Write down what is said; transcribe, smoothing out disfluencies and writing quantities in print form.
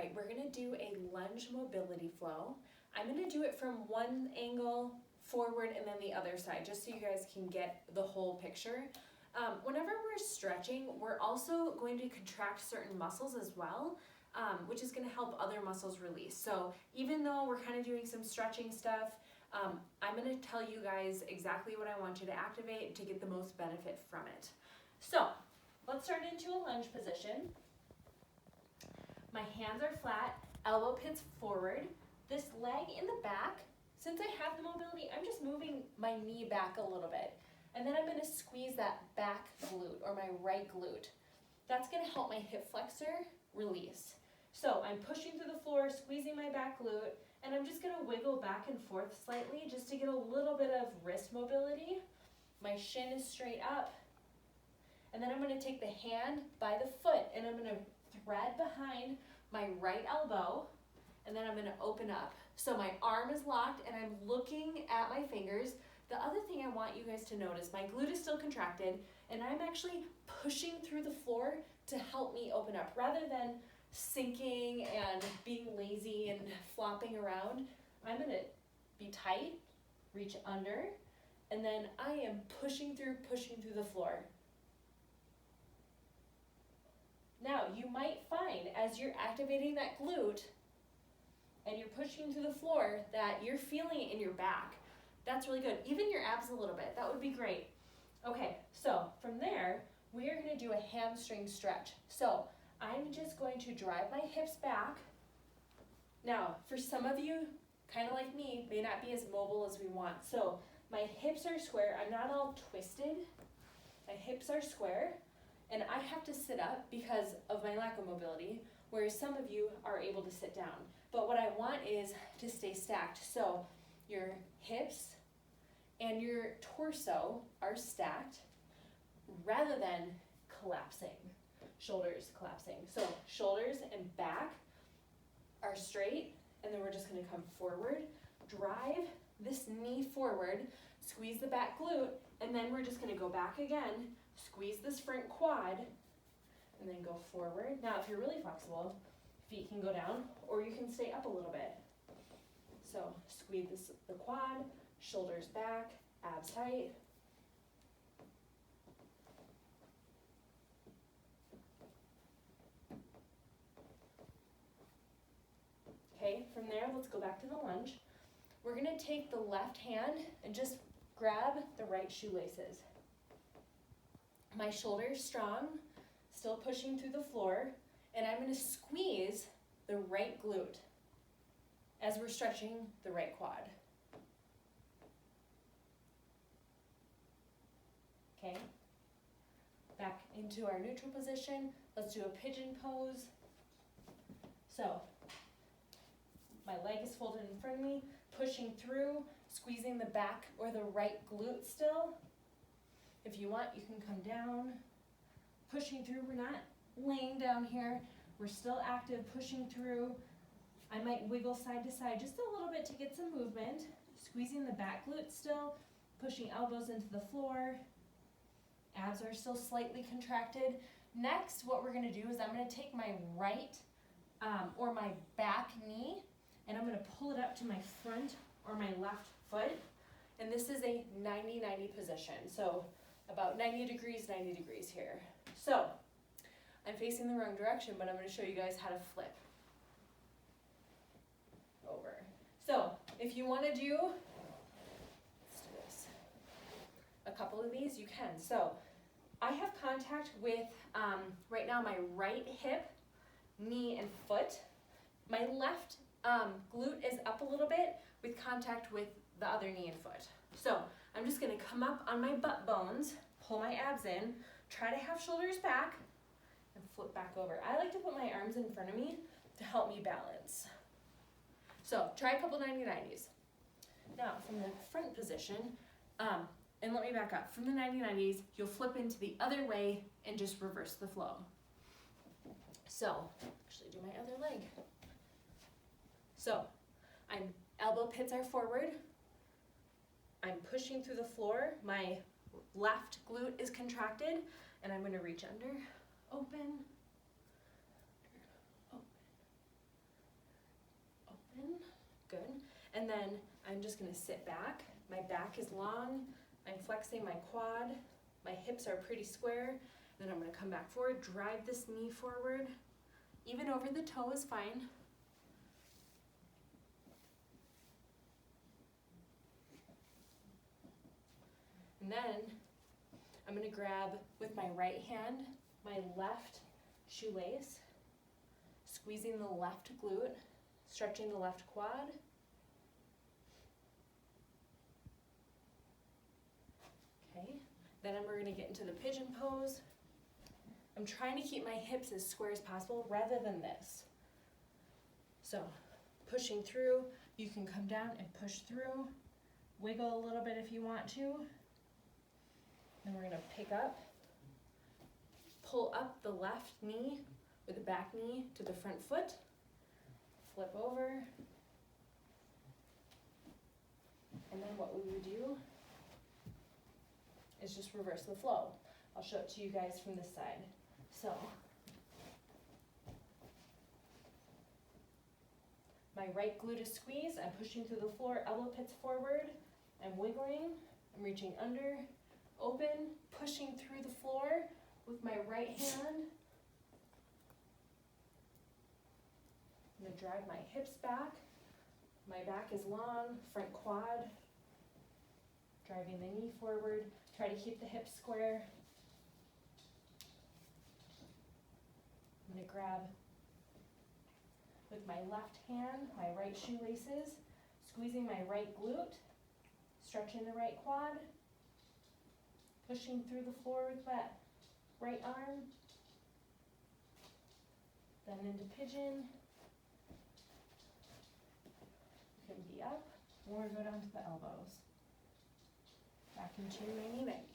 right, we're gonna do a lunge mobility flow. I'm gonna do it from one angle forward and then the other side, just so you guys can get the whole picture. Whenever we're stretching, we're also going to contract certain muscles as well, which is gonna help other muscles release. So even though we're kind of doing some stretching stuff, I'm gonna tell you guys exactly what I want you to activate to get the most benefit from it. So let's start into a lunge position. My hands are flat, elbow pits forward. This leg in the back, since I have the mobility, I'm just moving my knee back a little bit. And then I'm gonna squeeze that back glute or my right glute. That's gonna help my hip flexor release. So I'm pushing through the floor, squeezing my back glute, and I'm just gonna wiggle back and forth slightly just to get a little bit of wrist mobility. My shin is straight up. And then I'm gonna take the hand by the foot and I'm gonna thread behind my right elbow, and then I'm gonna open up. So my arm is locked and I'm looking at my fingers. The other thing I want you guys to notice, my glute is still contracted and I'm actually pushing through the floor to help me open up rather than sinking and being lazy and flopping around. I'm gonna be tight, reach under, and then I am pushing through the floor. Now you might find as you're activating that glute and you're pushing through the floor that you're feeling it in your back. That's really good. Even your abs a little bit, that would be great. Okay, so from there, we are gonna do a hamstring stretch. So I'm just going to drive my hips back. Now, for some of you, kind of like me, may not be as mobile as we want. So my hips are square, I'm not all twisted. My hips are square, and I have to sit up because of my lack of mobility, whereas some of you are able to sit down. But what I want is to stay stacked. So your hips and your torso are stacked rather than collapsing, shoulders collapsing. So shoulders and back are straight, and then we're just gonna come forward, drive this knee forward, squeeze the back glute, and then we're just gonna go back again, squeeze this front quad, and then go forward. Now, if you're really flexible, feet can go down, or you can stay up a little bit. So squeeze the quad, shoulders back, abs tight. Okay, from there, let's go back to the lunge. We're gonna take the left hand and just grab the right shoelaces. My shoulders strong, still pushing through the floor, and I'm gonna squeeze the right glute as we're stretching the right quad. Okay, back into our neutral position. Let's do a pigeon pose. So, my leg is folded in front of me, pushing through, squeezing the back or the right glute still. If you want, you can come down, pushing through. We're not laying down here. We're still active, pushing through. I might wiggle side to side just a little bit to get some movement. Squeezing the back glute still, pushing elbows into the floor. Abs are still slightly contracted. Next, what we're gonna do is I'm gonna take my right or my back knee, and I'm gonna pull it up to my front or my left foot. And this is a 90-90 position. So about 90 degrees here. So I'm facing the wrong direction, but I'm gonna show you guys how to flip over. So if you wanna do, let's do this, a couple of these, you can. So I have contact with, right now, my right hip, knee, and foot. My left glute is up a little bit with contact with the other knee and foot. So I'm just gonna come up on my butt bones, pull my abs in, try to have shoulders back, and flip back over. I like to put my arms in front of me to help me balance. So try a couple 90-90s. Now from the front position, and let me back up. From the 90-90s, you'll flip into the other way and just reverse the flow. So, actually do my other leg. So, elbow pits are forward. I'm pushing through the floor. My left glute is contracted, and I'm gonna reach under, open, open, good. And then I'm just gonna sit back. My back is long. I'm flexing my quad. My hips are pretty square. Then I'm gonna come back forward, drive this knee forward. Even over the toe is fine. And then I'm gonna grab with my right hand, my left shoelace, squeezing the left glute, stretching the left quad. Okay, then we're gonna get into the pigeon pose. I'm trying to keep my hips as square as possible rather than this. So, pushing through, you can come down and push through, wiggle a little bit if you want to. Then we're gonna pick up, pull up the left knee with the back knee to the front foot, flip over, and then what we would do is just reverse the flow. I'll show it to you guys from this side. So, my right glute is squeezed, I'm pushing through the floor, elbow pits forward, I'm wiggling, I'm reaching under, open, pushing through the floor with my right hand. I'm gonna drive my hips back. My back is long, front quad. Driving the knee forward. Try to keep the hips square. I'm gonna grab with my left hand, my right shoelaces, squeezing my right glute, stretching the right quad, pushing through the floor with that right arm, then into pigeon. You can be up or go down to the elbows. Back into my knee bend.